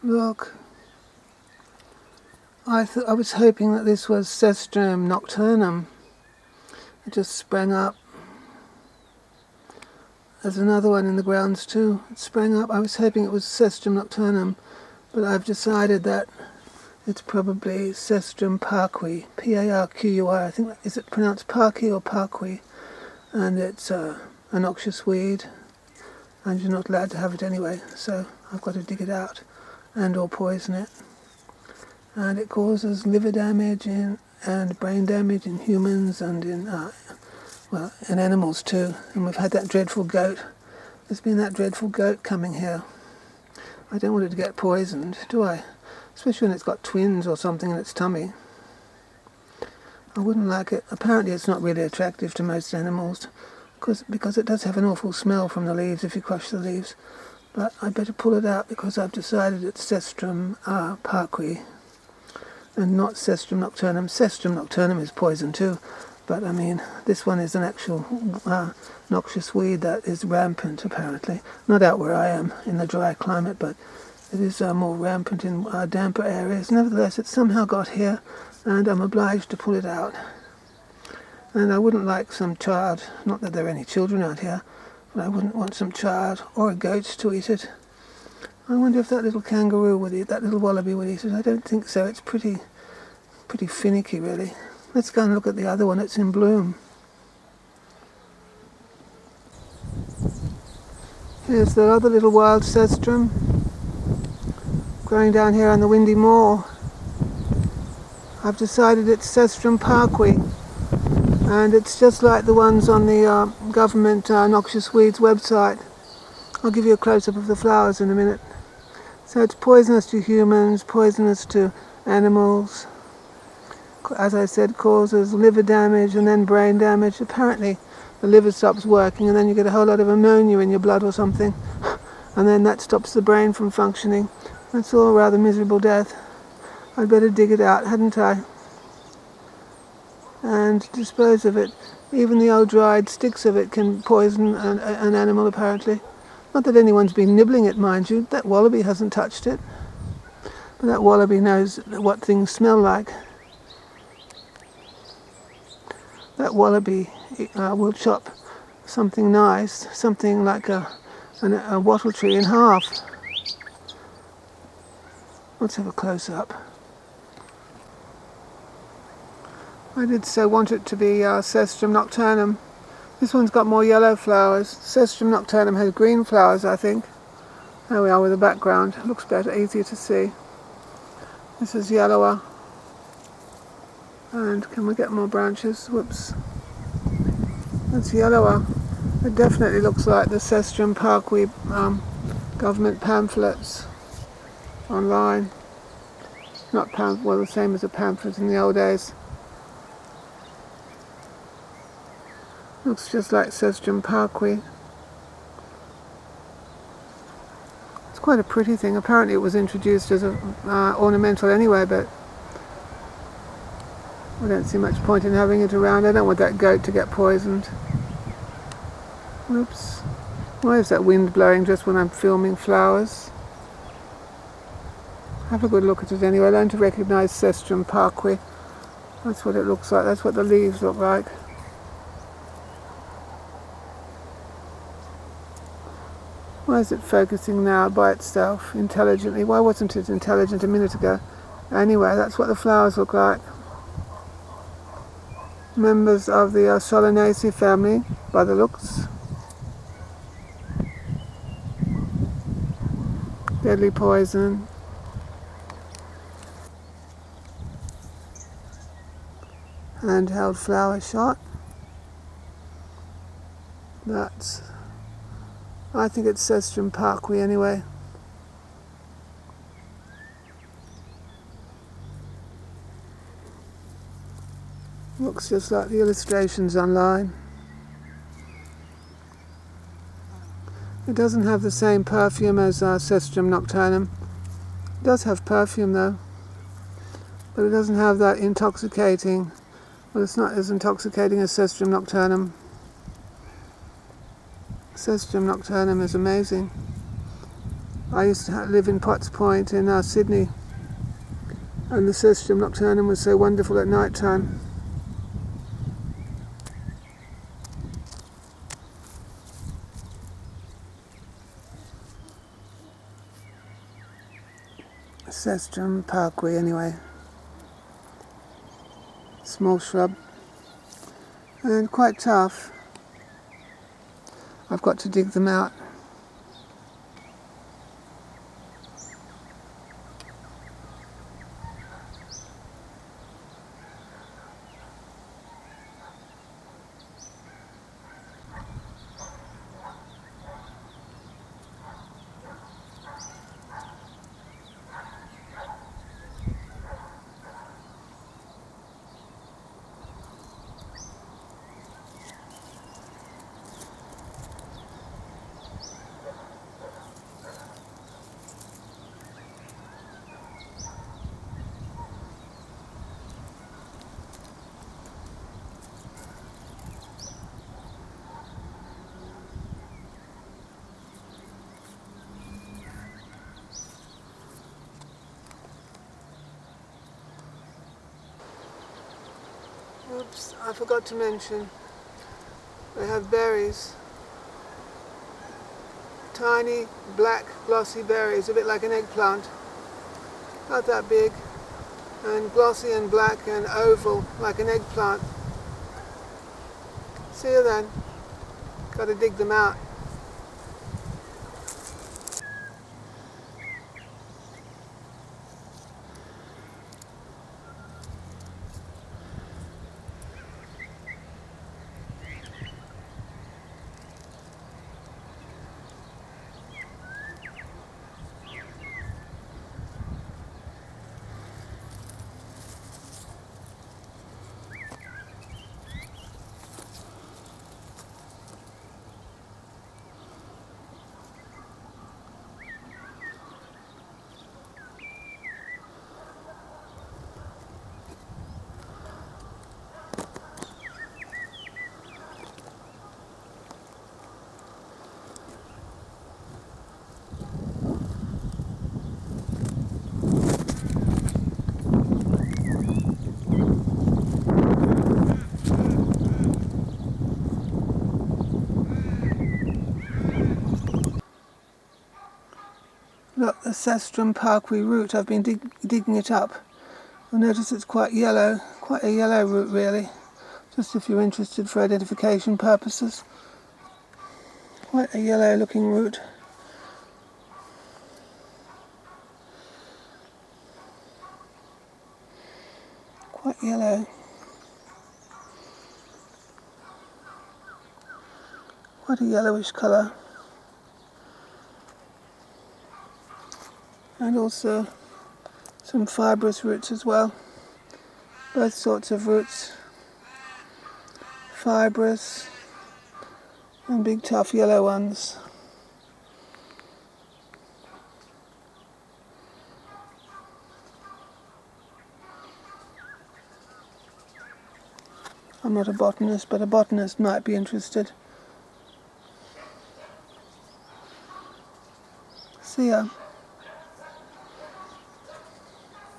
Look, I was hoping that this was Cestrum Nocturnum. It just sprang up. There's another one in the grounds too. It sprang up. I was hoping it was Cestrum Nocturnum, but I've decided that it's probably Cestrum parqui, Parqui. I think, is it pronounced parqui or parqui? And it's a noxious weed, and you're not allowed to have it anyway, so I've got to dig it out and or poison it. And it causes liver damage and brain damage in humans and in animals too. And we've had that dreadful goat. There's been that dreadful goat coming here. I don't want it to get poisoned, do I? Especially when it's got twins or something in its tummy. I wouldn't like it. Apparently it's not really attractive to most animals because it does have an awful smell from the leaves if you crush the leaves. But I better pull it out because I've decided it's Cestrum parqui and not Cestrum nocturnum. Cestrum nocturnum is poison too, but I mean this one is an actual noxious weed that is rampant apparently. Not out where I am in the dry climate, but it is more rampant in damper areas. Nevertheless, it's somehow got here, and I'm obliged to pull it out. And I wouldn't like some child, not that there are any children out here, but I wouldn't want some child or a goat to eat it. I wonder if that little kangaroo would eat, that little wallaby would eat it. I don't think so. It's pretty finicky, really. Let's go and look at the other one. It's in bloom. Here's the other little wild cestrum growing down here on the windy moor. I've decided it's Cestrum parqui, and it's just like the ones on the government noxious weeds website. I'll give you a close-up of the flowers in a minute. So it's poisonous to humans, poisonous to animals. As I said, causes liver damage and then brain damage. Apparently the liver stops working and then you get a whole lot of ammonia in your blood or something, and then that stops the brain from functioning. It's all a rather miserable death. I'd better dig it out, hadn't I? And dispose of it. Even the old dried sticks of it can poison an animal, apparently. Not that anyone's been nibbling it, mind you. That wallaby hasn't touched it. But that wallaby knows what things smell like. That wallaby will chop something nice, something like a wattle tree in half. Let's have a close-up. I did so want it to be Cestrum nocturnum. This one's got more yellow flowers. Cestrum nocturnum has green flowers, I think. There we are with the background. Looks better, easier to see. This is yellower. And can we get more branches? Whoops. That's yellower. It definitely looks like the Cestrum parqui government pamphlets online. Not well, the same as a pamphlet in the old days. Looks just like Cestrum parqui. It's quite a pretty thing. Apparently it was introduced as a ornamental anyway, but I don't see much point in having it around. I don't want that goat to get poisoned. Whoops. Why is that wind blowing just when I'm filming flowers? Have a good look at it anyway. Learn to recognise Cestrum parqui. That's what it looks like. That's what the leaves look like. Why is it focusing now by itself, intelligently? Why wasn't it intelligent a minute ago? Anyway, that's what the flowers look like. Members of the Solanaceae family, by the looks. Deadly poison. Handheld flower shot. I think it's Cestrum parqui anyway. Looks just like the illustrations online. It doesn't have the same perfume as Cestrum nocturnum. It does have perfume though, but it doesn't have that intoxicating. Well, it's not as intoxicating as Cestrum nocturnum. Cestrum nocturnum is amazing. I used to live in Potts Point in Sydney, and the Cestrum Nocturnum was so wonderful at night time. Cestrum parqui anyway. Small shrub and quite tough. I've got to dig them out. Oops, I forgot to mention, they have berries. Tiny, black, glossy berries, a bit like an eggplant. Not that big, and glossy and black and oval, like an eggplant. See you then. Got to dig them out. Look, the Cestrum parqui root, I've been digging it up. You'll notice it's quite yellow, quite a yellow root really, just if you're interested for identification purposes. Quite a yellow looking root. Quite yellow. Quite a yellowish colour. And also some fibrous roots as well. Both sorts of roots. Fibrous and big tough yellow ones. I'm not a botanist, but a botanist might be interested. See ya.